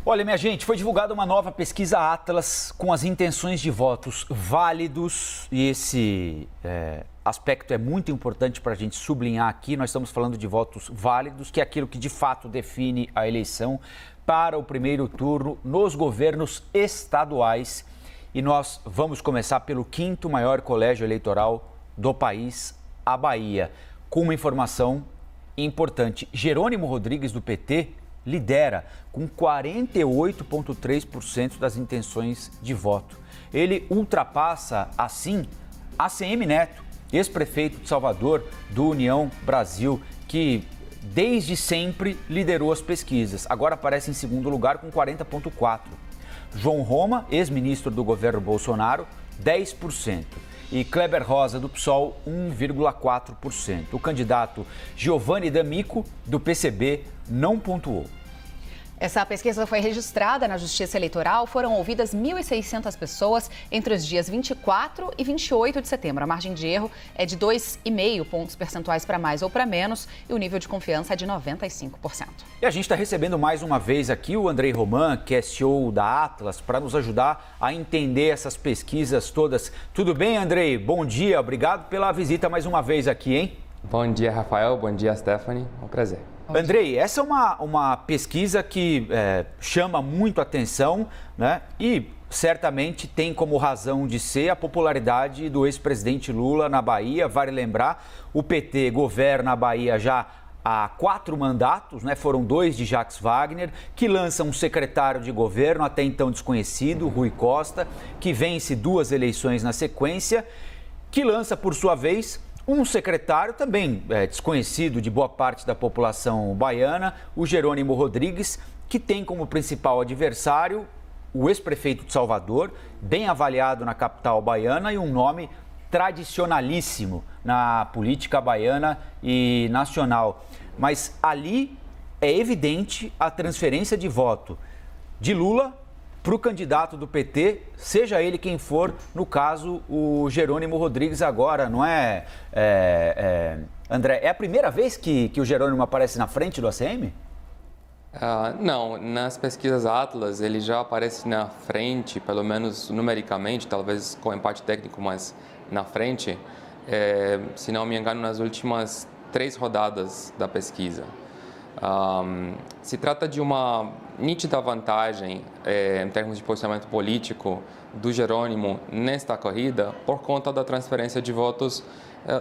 Olha, minha gente, foi divulgada uma nova pesquisa Atlas com as intenções de votos válidos e esse aspecto é muito importante para a gente sublinhar aqui. Nós estamos falando de votos válidos, que é aquilo que de fato define a eleição para o primeiro turno nos governos estaduais. E nós vamos começar pelo quinto maior colégio eleitoral do país, a Bahia, com uma informação importante. Jerônimo Rodrigues, do PT, lidera com 48,3% das intenções de voto. Ele ultrapassa, assim, ACM Neto, ex-prefeito de Salvador, do União Brasil, que desde sempre liderou as pesquisas. Agora aparece em segundo lugar com 40,4%. João Roma, ex-ministro do governo Bolsonaro, 10%. E Kleber Rosa, do PSOL, 1,4%. O candidato Giovanni D'Amico, do PCB, não pontuou. Essa pesquisa foi registrada na Justiça Eleitoral. Foram ouvidas 1.600 pessoas entre os dias 24 e 28 de setembro. A margem de erro é de 2,5 pontos percentuais para mais ou para menos e o nível de confiança é de 95%. E a gente está recebendo mais uma vez aqui o Andrei Roman, que é CEO da Atlas, para nos ajudar a entender essas pesquisas todas. Tudo bem, Andrei? Bom dia, obrigado pela visita mais uma vez aqui, hein? Bom dia, Rafael. Bom dia, Stephanie. É um prazer. Andrei, essa é uma pesquisa que chama muito atenção, né? E certamente tem como razão de ser a popularidade do ex-presidente Lula na Bahia. Vale lembrar, o PT governa a Bahia já há 4 mandatos, né? Foram 2 de Jacques Wagner, que lança um secretário de governo até então desconhecido, Rui Costa, que vence 2 eleições na sequência, que lança, por sua vez, um secretário também desconhecido de boa parte da população baiana, o Jerônimo Rodrigues, que tem como principal adversário o ex-prefeito de Salvador, bem avaliado na capital baiana e um nome tradicionalíssimo na política baiana e nacional. Mas ali é evidente a transferência de voto de Lula para o candidato do PT, seja ele quem for, no caso, o Jerônimo Rodrigues agora, não é, André? É a primeira vez que o Jerônimo aparece na frente do ACM? Não, nas pesquisas Atlas ele já aparece na frente, pelo menos numericamente, talvez com empate técnico, mas na frente, se não me engano, nas últimas 3 rodadas da pesquisa. Se trata de uma nítida vantagem em termos de posicionamento político do Jerônimo nesta corrida por conta da transferência de votos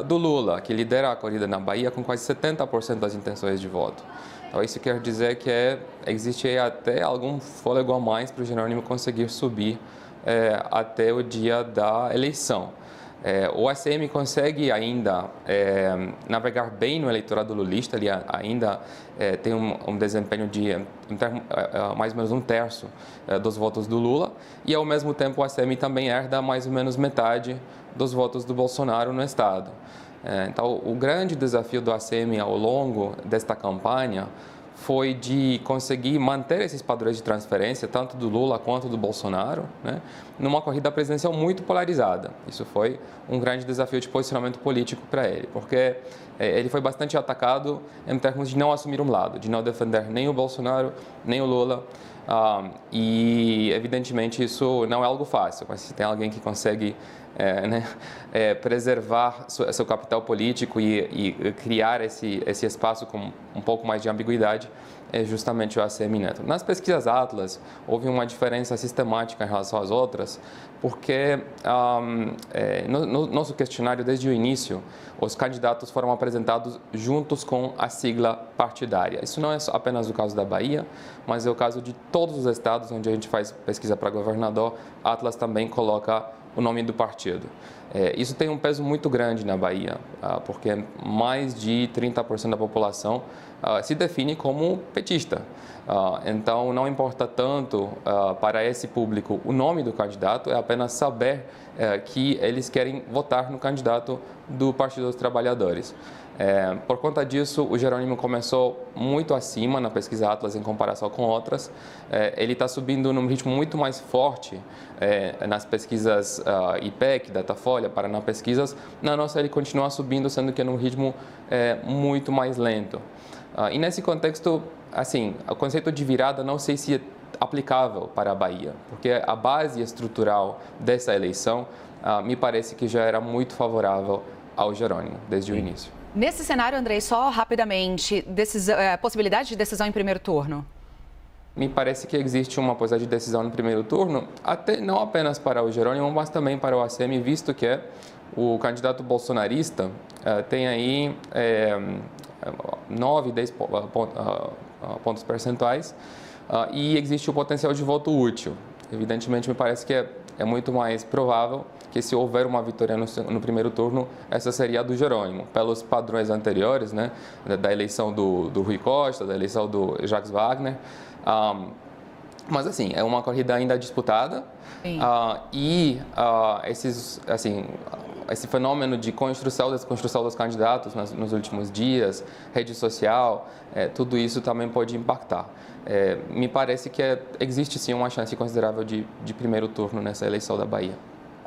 do Lula, que lidera a corrida na Bahia com quase 70% das intenções de voto. Então isso quer dizer que existe até algum fôlego a mais para o Jerônimo conseguir subir até o dia da eleição. O ACM consegue ainda navegar bem no eleitorado lulista, ele ainda tem um desempenho de mais ou menos 1/3 dos votos do Lula e, ao mesmo tempo, o ACM também herda mais ou menos metade dos votos do Bolsonaro no estado. Então, o grande desafio do ACM ao longo desta campanha foi de conseguir manter esses padrões de transferência, tanto do Lula quanto do Bolsonaro, né, numa corrida presidencial muito polarizada. Isso foi um grande desafio de posicionamento político para ele, porque ele foi bastante atacado em termos de não assumir um lado, de não defender nem o Bolsonaro, nem o Lula. E, evidentemente, isso não é algo fácil, mas se tem alguém que consegue preservar seu capital político e criar esse espaço com um pouco mais de ambiguidade, é justamente o ACM Neto. Nas pesquisas Atlas, houve uma diferença sistemática em relação às outras, porque no nosso questionário, desde o início, os candidatos foram apresentados juntos com a sigla partidária. Isso não é apenas o caso da Bahia, mas é o caso de todos os estados onde a gente faz pesquisa para governador. A Atlas também coloca o nome do partido. Isso tem um peso muito grande na Bahia, porque mais de 30% da população se define como petista. Então, não importa tanto para esse público o nome do candidato, é apenas saber que eles querem votar no candidato do Partido dos Trabalhadores. Por conta disso, o Jerônimo começou muito acima na pesquisa Atlas em comparação com outras. Ele está subindo num ritmo muito mais forte nas pesquisas IPEC, Datafolha, Paraná Pesquisas. Na nossa, ele continua subindo, sendo que é num ritmo muito mais lento. E nesse contexto, assim, o conceito de virada não sei se é aplicável para a Bahia, porque a base estrutural dessa eleição me parece que já era muito favorável ao Jerônimo desde o início. Nesse cenário, Andrei, só rapidamente, possibilidade de decisão em primeiro turno? Me parece que existe uma possibilidade de decisão no primeiro turno, não apenas para o Jerônimo, mas também para o ACM, visto que o candidato bolsonarista tem aí 9, 10 pontos percentuais e existe o potencial de voto útil. Evidentemente, me parece que é muito mais provável que, se houver uma vitória no primeiro turno, essa seria a do Jerônimo, pelos padrões anteriores, né, da eleição do Rui Costa, da eleição do Jacques Wagner. Mas, assim, é uma corrida ainda disputada esse fenômeno de desconstrução dos candidatos nos últimos dias, rede social, tudo isso também pode impactar. Me parece que existe, sim, uma chance considerável de primeiro turno nessa eleição da Bahia.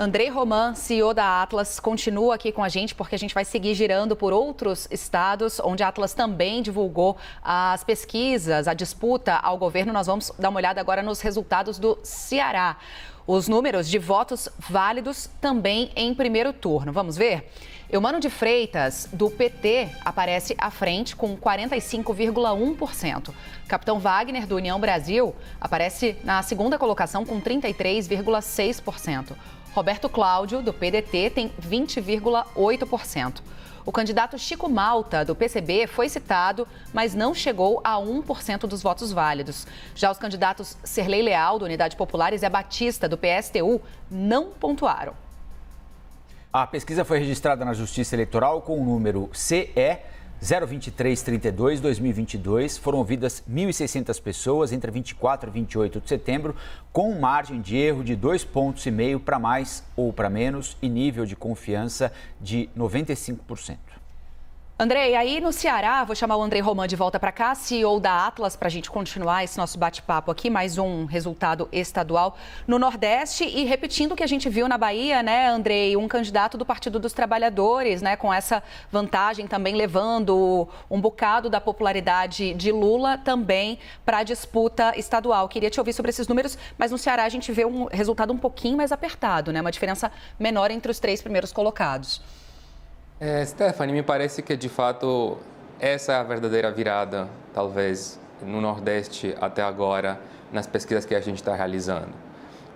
Andrei Roman, CEO da Atlas, continua aqui com a gente porque a gente vai seguir girando por outros estados onde a Atlas também divulgou as pesquisas, a disputa ao governo. Nós vamos dar uma olhada agora nos resultados do Ceará. Os números de votos válidos também em primeiro turno. Vamos ver? Eumano de Freitas, do PT, aparece à frente com 45,1%. Capitão Wagner, do União Brasil, aparece na segunda colocação com 33,6%. Roberto Cláudio, do PDT, tem 20,8%. O candidato Chico Malta, do PCB, foi citado, mas não chegou a 1% dos votos válidos. Já os candidatos Serlei Leal, do Unidade Popular, e Zé Batista, do PSTU, não pontuaram. A pesquisa foi registrada na Justiça Eleitoral com o número CE 02332-2022. Foram ouvidas 1.600 pessoas entre 24 e 28 de setembro, com margem de erro de 2,5 pontos para mais ou para menos e nível de confiança de 95%. Andrei, aí no Ceará, vou chamar o Andrei Roman de volta para cá, CEO da Atlas, para a gente continuar esse nosso bate-papo aqui, mais um resultado estadual no Nordeste. E repetindo o que a gente viu na Bahia, né, Andrei, um candidato do Partido dos Trabalhadores, né, com essa vantagem também levando um bocado da popularidade de Lula também para a disputa estadual. Queria te ouvir sobre esses números, mas no Ceará a gente vê um resultado um pouquinho mais apertado, né, uma diferença menor entre os 3 primeiros colocados. Stephanie, me parece que, de fato, essa é a verdadeira virada, talvez, no Nordeste até agora, nas pesquisas que a gente está realizando.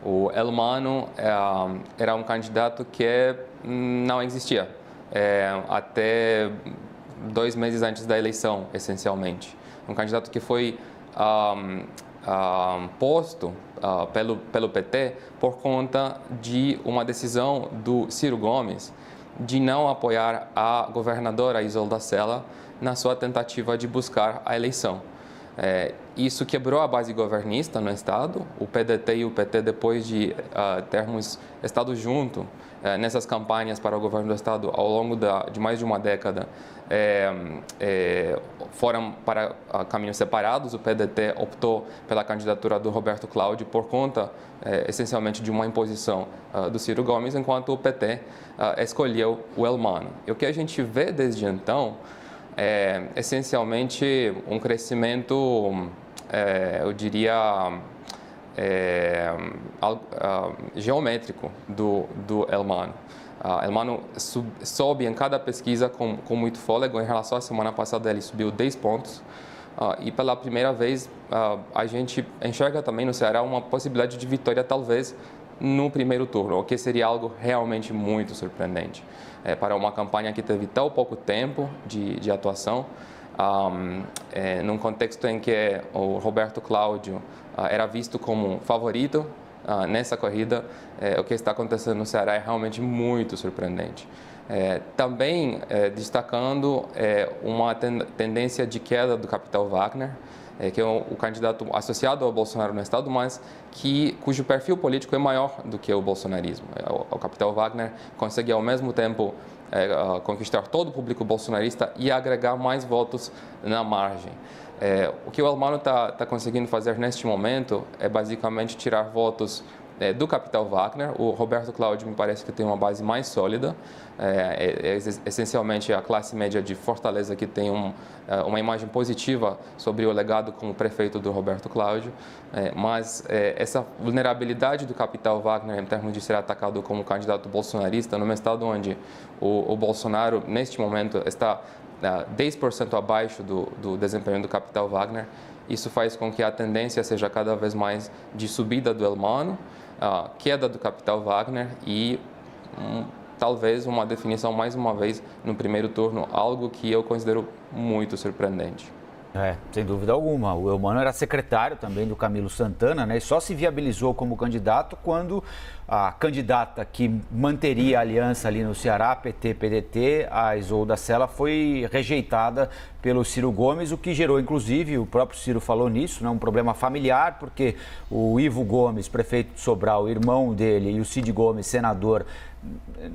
O Eumano era um candidato que não existia até 2 meses antes da eleição, essencialmente. Um candidato que foi posto pelo PT por conta de uma decisão do Ciro Gomes de não apoiar a governadora Isolda Sela na sua tentativa de buscar a eleição. Isso quebrou a base governista no Estado. O PDT e o PT, depois de termos estado juntos nessas campanhas para o governo do Estado ao longo de mais de uma década, foram para caminhos separados. O PDT optou pela candidatura do Roberto Cláudio por conta, essencialmente, de uma imposição do Ciro Gomes, enquanto o PT escolheu o Eumano. E o que a gente vê desde então é, essencialmente, um crescimento, eu diria, geométrico do Eumano. Eumano sobe em cada pesquisa com muito fôlego. Em relação à semana passada, ele subiu 10 pontos. E pela primeira vez, a gente enxerga também no Ceará uma possibilidade de vitória, talvez, no primeiro turno, o que seria algo realmente muito surpreendente. Para uma campanha que teve tão pouco tempo de atuação, num contexto em que o Roberto Cláudio era visto como favorito nessa corrida, o que está acontecendo no Ceará é realmente muito surpreendente. Também destacando uma tendência de queda do Capitão Wagner, que é o candidato associado ao Bolsonaro no Estado, mas cujo perfil político é maior do que o bolsonarismo. O Capitão Wagner consegue, ao mesmo tempo, conquistar todo o público bolsonarista e agregar mais votos na margem. O que o Eumano está conseguindo fazer neste momento é basicamente tirar votos do capital Wagner. O Roberto Cláudio me parece que tem uma base mais sólida, essencialmente a classe média de Fortaleza, que tem uma imagem positiva sobre o legado como prefeito do Roberto Cláudio, mas essa vulnerabilidade do capital Wagner em termos de ser atacado como candidato bolsonarista, num estado onde o Bolsonaro, neste momento, está 10% abaixo do desempenho do capital Wagner, isso faz com que a tendência seja cada vez mais de subida do Elmano, queda do capital Wagner e talvez uma definição, mais uma vez, no primeiro turno, algo que eu considero muito surpreendente. Sem dúvida alguma. O Eumano era secretário também do Camilo Santana, né? E só se viabilizou como candidato quando a candidata que manteria a aliança ali no Ceará, PT-PDT, a Isolda Sela, foi rejeitada pelo Ciro Gomes, o que gerou, inclusive, o próprio Ciro falou nisso, né? Um problema familiar, porque o Ivo Gomes, prefeito de Sobral, irmão dele, e o Cid Gomes, senador,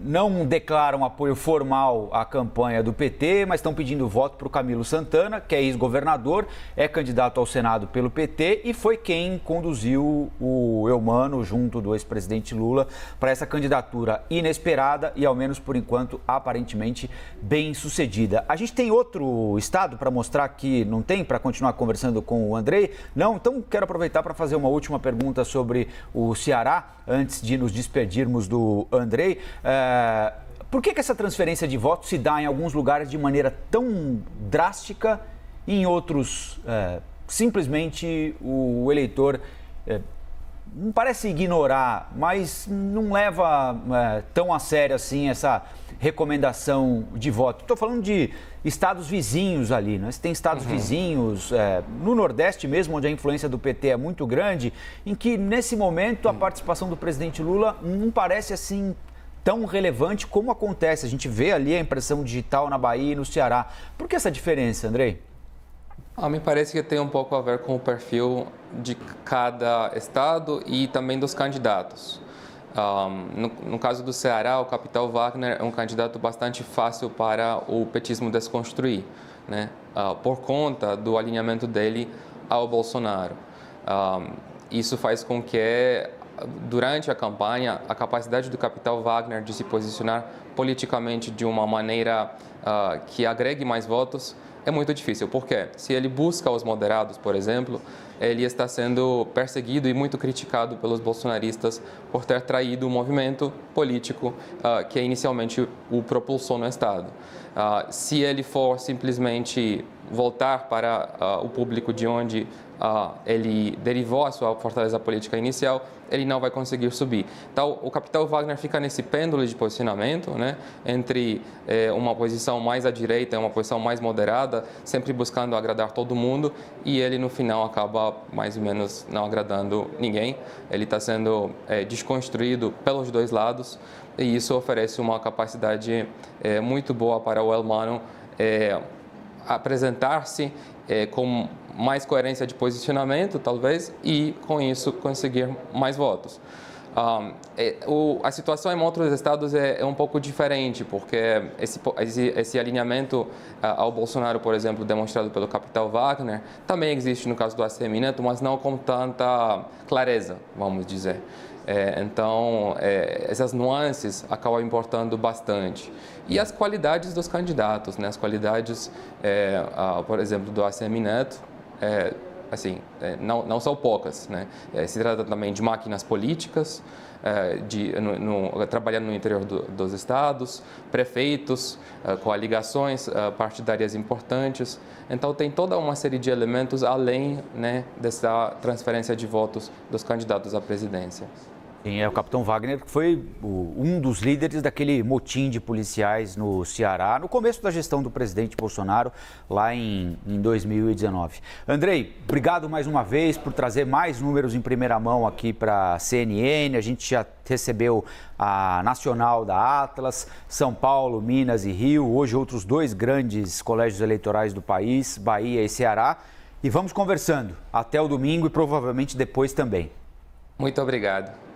não declaram apoio formal à campanha do PT, mas estão pedindo voto para o Camilo Santana, que é ex-governador, é candidato ao Senado pelo PT e foi quem conduziu o Eumano, junto do ex-presidente Lula, para essa candidatura inesperada e, ao menos por enquanto, aparentemente bem sucedida. A gente tem outro estado para mostrar que não tem, para continuar conversando com o Andrei? Não? Então quero aproveitar para fazer uma última pergunta sobre o Ceará, antes de nos despedirmos do Andrei. Por que essa transferência de votos se dá em alguns lugares de maneira tão drástica e em outros simplesmente o eleitor não parece ignorar, mas não leva tão a sério assim essa recomendação de voto? Estou falando de estados vizinhos ali, né? Você tem estados vizinhos, no Nordeste mesmo, onde a influência do PT é muito grande, em que nesse momento a participação do presidente Lula não parece assim tão relevante como acontece. A gente vê ali a impressão digital na Bahia e no Ceará. Por que essa diferença, Andrei? Me parece que tem um pouco a ver com o perfil de cada estado e também dos candidatos. No caso do Ceará, o capital Wagner é um candidato bastante fácil para o petismo desconstruir, né? Por conta do alinhamento dele ao Bolsonaro. Isso faz com que, durante a campanha, a capacidade do capital Wagner de se posicionar politicamente de uma maneira que agregue mais votos é muito difícil. Por quê? Se ele busca os moderados, por exemplo, ele está sendo perseguido e muito criticado pelos bolsonaristas por ter traído o movimento político que inicialmente o propulsou no Estado. Se ele for simplesmente voltar para o público de onde ele derivou a sua fortaleza política inicial, ele não vai conseguir subir. Então, o capital Wagner fica nesse pêndulo de posicionamento, né, entre uma posição mais à direita e uma posição mais moderada, sempre buscando agradar todo mundo, e ele, no final, acaba mais ou menos não agradando ninguém. Ele está sendo desconstruído pelos dois lados, e isso oferece uma capacidade muito boa para o Elmano apresentar-se com mais coerência de posicionamento, talvez, e com isso conseguir mais votos. A situação em outros estados é um pouco diferente, porque esse alinhamento ao Bolsonaro, por exemplo, demonstrado pelo capital Wagner, também existe no caso do ACM Neto, mas não com tanta clareza, vamos dizer. Então, essas nuances acabam importando bastante. E as qualidades dos candidatos, né? As qualidades, por exemplo, do ACM Neto, não são poucas, né? Se trata também de máquinas políticas, trabalhando no interior dos estados, prefeitos, com ligações partidárias importantes. Então, tem toda uma série de elementos além, né, dessa transferência de votos dos candidatos à presidência. Sim, o capitão Wagner foi um dos líderes daquele motim de policiais no Ceará, no começo da gestão do presidente Bolsonaro, lá em 2019. Andrei, obrigado mais uma vez por trazer mais números em primeira mão aqui para a CNN. A gente já recebeu a nacional da Atlas, São Paulo, Minas e Rio, hoje outros dois grandes colégios eleitorais do país, Bahia e Ceará. E vamos conversando até o domingo e provavelmente depois também. Muito obrigado.